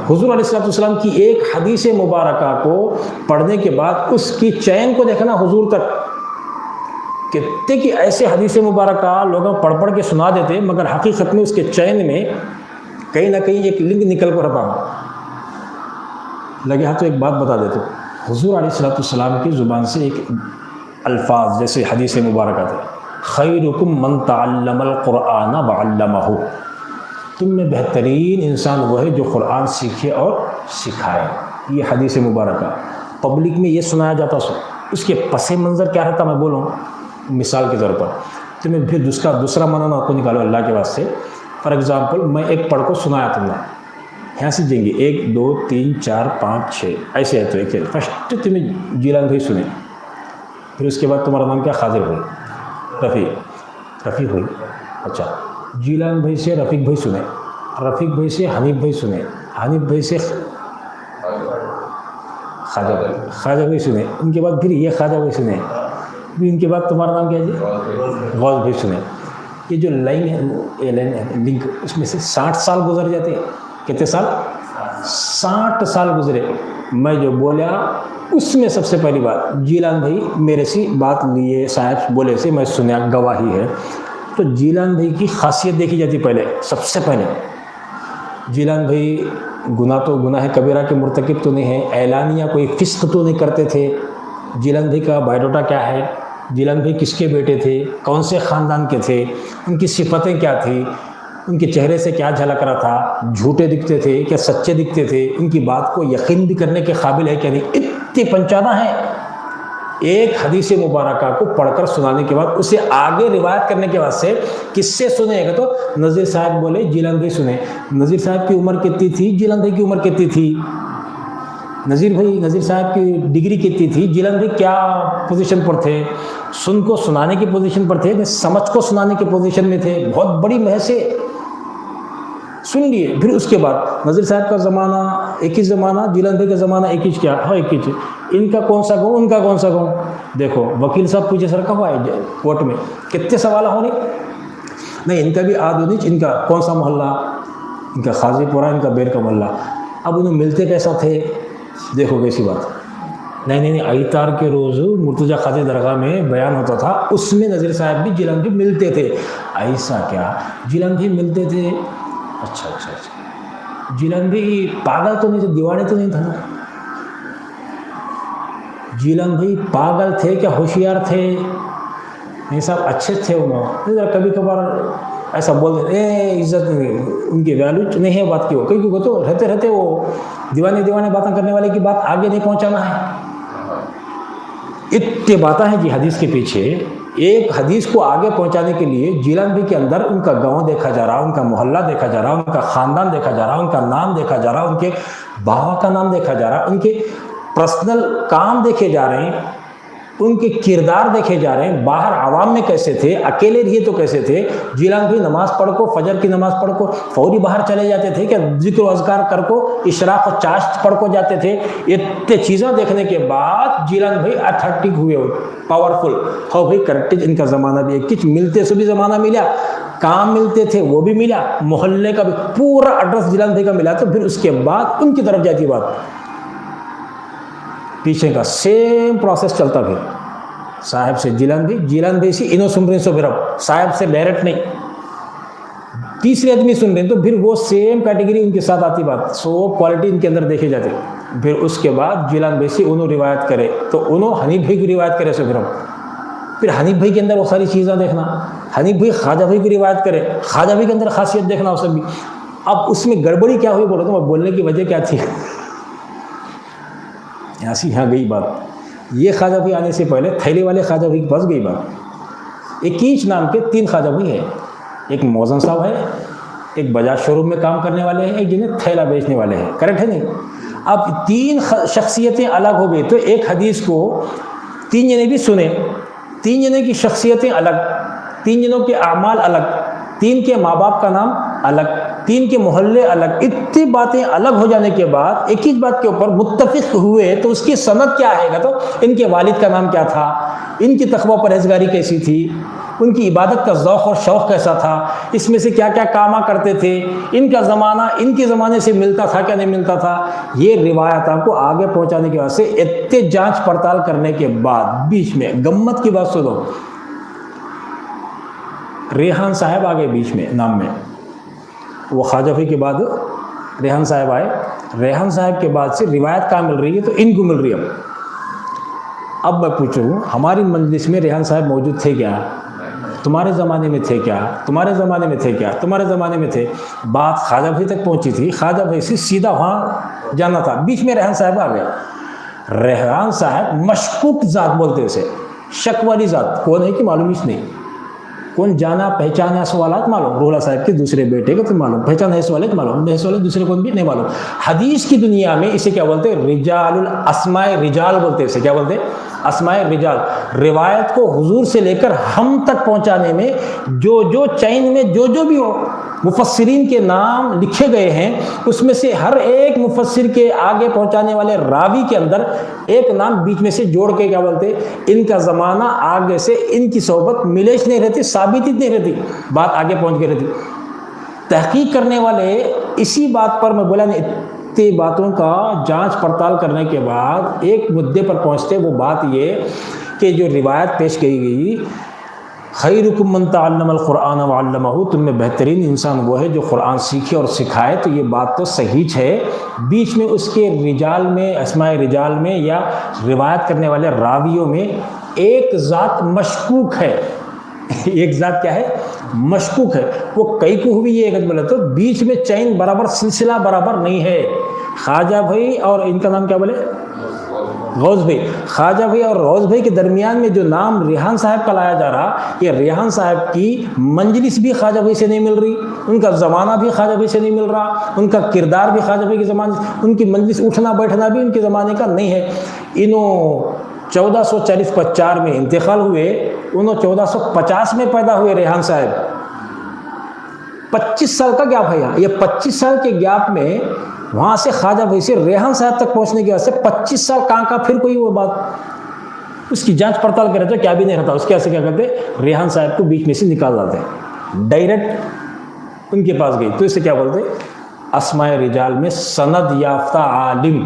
हुजूर अलैहिस्सलाम की एक हदीस मुबारका को पढ़ने के बाद उसकी चैन को देखना हुजूर तक, कितने कि ऐसे हदीस मुबारका लोग पढ़ के सुना देते, मगर हकीकत में उसके चैन में कहीं ना कहीं एक लिंक निकल कर रहा लगे। हाँ, तो एक बात बता देते, हुजूर अलैहिस्सलाम की ज़ुबान से एक अल्फाज जैसे हदीस मुबारका थे, खैरुकुम मन तअल्लमल कुरआन व अल्लमहु, तुम में बेहतरीन इंसान वह है जो कुरान सीखे और सिखाए। ये हदीस मुबारका पब्लिक में ये सुनाया जाता, उसके पसे मंज़र क्या रहता, मैं बोलूँ मिसाल के तौर पर, तुम्हें फिर उसका दूसरा माना आपको निकालो अल्लाह के वास्ते। फॉर एग्ज़ाम्पल, मैं एक पढ़ को सुनाया तुमने, यहाँ से देंगे 1 2 3 4 5 6 ऐसे है, तो एक फर्स्ट तुम्हें जीलान भाई सुने, फिर उसके बाद तुम्हारा नाम क्या, खादिर भाई, रफ़ीक भाई, अच्छा, जीलान भाई से रफ़ीक भाई सुने, रफ़ीक भाई से हनीफ भाई सुने, हनीफ भाई से ख्वाजा भाई सुने, उनके बाद फिर ये ख्वाजा भाई सुने, फिर इनके बाद तुम्हारा नाम क्या है, गौस भाई सुने। ये जो लाइन है, ये लाइन है लिंक, उसमें से 60 साल गुजर जाते हैं। कितने साल? 60 साल गुजरे। मैं जो बोला उसमें सबसे पहली बात जीलान भाई मेरे से बात लिए, साहब बोले से मैं सुना, गवाही है। तो जीलान भाई की खासियत देखी जाती पहले, सबसे पहले जीलान भाई गुनाह कबीरा के मुर्तकिब तो नहीं है, ऐलानिया कोई फिस्क तो नहीं करते थे। जीलान भाई का बायोडाटा क्या है, जीलान भाई किसके बेटे थे, कौन से ख़ानदान के थे, उनकी सिफतें क्या थी, उनके चेहरे से क्या झलक रहा था, झूठे दिखते थे क्या सच्चे दिखते थे, उनकी बात को यकीन भी करने के काबिल है क्या नहीं, इतनी पंचाना है। एक हदीस मुबारका को पढ़कर सुनाने के बाद उसे आगे रिवायत करने के बाद से किससे सुनेगा, तो नज़ीर साहब बोले जीलान भाई सुने। नज़ीर साहब की उम्र कितनी थी, जीलान भाई की उम्र कितनी थी, नज़ीर साहब की डिग्री कितनी थी, जीलान भाई क्या पोजीशन पर थे, सुन को सुनाने की पोजीशन पर थे, समझ को सुनाने की पोजीशन में थे, बहुत बड़ी महसे सुन लिए। फिर उसके बाद नज़ीर साहब का ज़माना एक ही ज़माना, जीलान भाई का ज़माना एक ही, क्या हाँ एक ही, इनका कौन सा गाँव, उनका कौन सा गाँव। देखो वकील साहब पूछे सर कब आए कोर्ट में, कितने सवाल होने, नहीं इनका भी आधुनिक, इनका कौन सा मोहल्ला, इनका खाजीपुरा, इनका बेर का मोहल्ला। अब उन्हें मिलते कैसा थे, देखो कैसी बात, नहीं आइतार के रोज़ मुर्तज़ा खादी दरगाह में बयान होता था, उसमें नज़ीर साहब भी जीलान भाई मिलते थे। ऐसा क्या, जीलान भाई मिलते थे, अच्छा, जीलान भाई पागल तो नहीं थे, दीवाने तो नहीं था, जीलान भाई पागल थे क्या होशियार थे, नहीं साहब अच्छे थे उन्होंने, कभी कभार ऐसा बोल देते इज्जत नहीं, उनकी वैल्यू नहीं है बात की, वो क्योंकि वो तो रहते वो दीवाने बातें करने वाले की बात आगे नहीं पहुंचाना है। इतनी बातें हैं जी हदीस के पीछे। एक हदीस को आगे पहुंचाने के लिए जीलान भाई के अंदर उनका गांव देखा जा रहा, उनका मोहल्ला देखा जा रहा, उनका ख़ानदान देखा जा रहा, उनका नाम देखा जा रहा, उनके बाबा का नाम देखा जा रहा, उनके पर्सनल काम देखे जा रहे हैं, उनके किरदार देखे जा रहे हैं, बाहर आवाम में कैसे थे, अकेले रहिए तो कैसे थे। जीलान भाई नमाज पढ़ को, फजर की नमाज पढ़ को फौरी बाहर चले जाते थे क्या, जिक्र अज़कार कर को इशराक़ और चाश्त पढ़ को जाते थे। इतने चीज़ें देखने के बाद जीलान भाई अथेंटिक हुए, पावरफुल हो भाई, करेक्ट इनका ज़माना भी एक मिलते से भी ज़माना मिला, काम मिलते थे वो भी मिला, मोहल्ले का भी पूरा एड्रेस जीलान भाई का मिला। तो फिर उसके बाद उनकी तरफ जाती बात, पीछे का सेम प्रोसेस चलता, फिर साहब से जीलान भाई से इनो सुन रहे, फिर अब साहब से डायरेक्ट नहीं, तीसरे आदमी सुन रहे हैं, तो फिर वो सेम कैटेगरी उनके साथ आती बात, सो क्वालिटी इनके अंदर देखे जाते। फिर उसके बाद जीलान भाई से उन्होंने रिवायत करे, तो उन्होंने हनीफ भाई की रिवायत करे, सो फिर हनीफ भाई के अंदर वो सारी चीज़ें देखना, हनीफ भाई ख्वाजा भाई की रिवायत करे, ख्वाजा भाई के अंदर खासियत देखना वो सब भी। अब उसमें गड़बड़ी क्या हुई बोलो तो, मैं बोलने की वजह क्या थी, ऐसी यहाँ गई बात। ये ख्वाजा भाई आने से पहले थैले वाले ख्वाजा भाई के पास गई बात। एक कीच नाम के 3 ख्वाजा भाई है, एक मौजन साहब है, एक बजाज शोरूम में काम करने वाले हैं, एक जिन्हें थैला बेचने वाले हैं, करेक्ट है नहीं। अब 3 शख्सियतें अलग हो गई, तो एक हदीस को 3 जने भी सुने, 3 जने की शख्सियतें अलग, 3 जनों के अमाल अलग, 3 के माँ बाप का नाम अलग, 3 के मोहल्ले अलग, इतनी बातें अलग हो जाने के बाद एक ही बात के ऊपर मुत्तफिक हुए, तो उसकी सनद क्या आएगा, तो इनके वालिद का नाम क्या था, इनकी तकवा परहेजगारी कैसी थी, उनकी इबादत का ज़ौक़ और शौक़ कैसा था, इसमें से क्या क्या कामा करते थे, इनका ज़माना इनके ज़माने से मिलता था क्या नहीं मिलता था। ये रिवायत आपको आगे पहुंचाने के वास्ते इतने जांच पड़ताल करने के बाद बीच में गम्मत की बात सुनो, रेहान साहब आ गए बीच में नाम में। वो ख्वाजा भाई के बाद रेहान साहब आए। रेहान साहब के बाद से रिवायत कहाँ मिल रही है, तो इनको मिल रही है। अब मैं पूछूं, हमारी मजलिस में रेहान साहब मौजूद थे क्या? तुम्हारे ज़माने में थे क्या? तुम्हारे ज़माने में थे क्या? तुम्हारे ज़माने में थे। बात ख्वाजा भाई तक पहुंची थी, ख्वाजा भाई से सीधा वहाँ जाना था, बीच में रेहान साहब आ गया। रेहान साहब मशकूक ज़ात बोलते उसे, शक वाली ज़ात। कौन है कि मालूम ही नहीं, कौन जाना पहचाना सवालात मालूम, रोहला साहब के दूसरे बेटे को तो मालूम, पहचाना है सवाल मालूम, बहस वाले दूसरे को भी नहीं मालूम। हदीस की दुनिया में इसे क्या बोलते हैं? रिजालुल अस्माए रिजाल बोलते हैं। इसे क्या बोलते हैं? अस्माए रिजाल। रिवायत को हुजूर से लेकर हम तक पहुंचाने में जो जो चैन में जो जो भी हो मुफस्सिरीन के नाम लिखे गए हैं, उसमें से हर एक मुफस्सिर के आगे पहुंचाने वाले रावी के अंदर एक नाम बीच में से जोड़ के क्या बोलते हैं? इनका ज़माना आगे से इनकी सोहबत मिलेश नहीं रहती, साबित ही नहीं रहती, बात आगे पहुंच गई रहती। तहकीक करने वाले इसी बात पर मैं बोला नहीं, इतनी बातों का जांच पड़ताल करने के बाद एक मुद्दे पर पहुंचते। वो बात ये कि जो रिवायत पेश की गई, खैरुकुम मन तअल्लमल कुरआन व अल्लमहु, तुम में बेहतरीन इंसान वो है जो कुरान सीखे और सिखाए। तो ये बात तो सही है। बीच में उसके रिजाल में, अस्माए रिजाल में या रिवायत करने वाले रावियों में एक ज़ात मशकूक है। एक ज़ात क्या है? मशकूक है। वो कई को हुई ये एक बोले तो बीच में चैन बराबर, सिलसिला बराबर नहीं है। ख्वाजा भाई और इनका नाम क्या बोले? गौस भाई। ख्वाजा भाई और गौस भाई के दरमियान में जो नाम रेहान साहब का लाया जा रहा, ये रेहान साहब की मंजलिस भी ख्वाजा भाई से नहीं मिल रही, उनका ज़माना भी ख्वाजा भाई से नहीं मिल रहा, उनका किरदार भी ख्वाजा भाई के ज़माने, उनकी मंजलिस उठना बैठना भी उनके ज़माने का नहीं है। इन्हों 1440-50 में इंतकाल हुए, उन्होंने 1450 में पैदा हुए रेहान साहब। 25 साल का गैप है यहाँ। ये 25 साल के गैप में वहाँ से ख्वाजा भाई से रेहान साहब तक पहुँचने के वास्ते 25 साल कहाँ का फिर कोई वो बात, उसकी जांच पड़ताल करे तो क्या भी नहीं रहता। उसके ऐसे क्या करते? रेहान साहब को बीच में से निकाल डालते, डायरेक्ट उनके पास गई। तो इसे क्या बोलते? अस्माए रिजाल में सनद याफ्ता आलिम